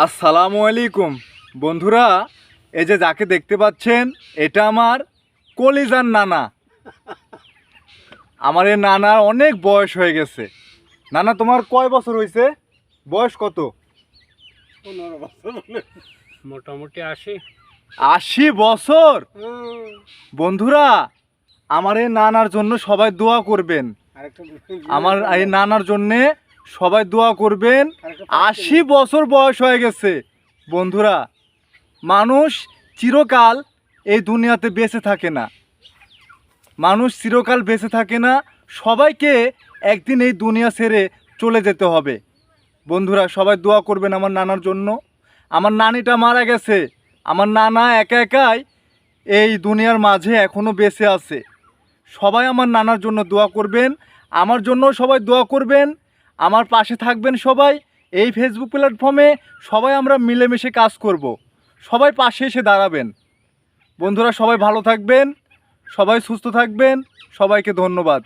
আসসালামু আলাইকুম বন্ধুরা, এই যে যাকে দেখতে পাচ্ছেন এটা আমার কলিজার নানা। আমার এই নানার অনেক বয়স হয়ে গেছে। নানা, তোমার কয় বছর হয়েছে? বয়স কত? 15 বছর মোটামুটি 80। 80 বছর? বন্ধুরা, আমার এই নানার জন্য সবাই দোয়া করবেন। আমার এই নানার জন্যে সবাই দোয়া করবেন। 80 বছর বয়স হয়ে গেছে। বন্ধুরা, মানুষ চিরকাল এই দুনিয়াতে বেঁচে থাকে না। মানুষ চিরকাল বেঁচে থাকে না। সবাইকে একদিন এই দুনিয়া ছেড়ে চলে যেতে হবে। বন্ধুরা, সবাই দোয়া করবেন আমার নানার জন্য। আমার নানিটা মারা গেছে। আমার নানা একা একাই এই দুনিয়ার মাঝে এখনও বেঁচে আছে। সবাই আমার নানার জন্য দোয়া করবেন। আমার জন্য সবাই দোয়া করবেন। আমার পাশে থাকবেন সবাই। এই ফেসবুক প্ল্যাটফর্মে সবাই আমরা মিলেমিশে কাজ করব। সবাই পাশে এসে দাঁড়াবেন। বন্ধুরা, সবাই ভালো থাকবেন, সবাই সুস্থ থাকবেন। সবাইকে ধন্যবাদ।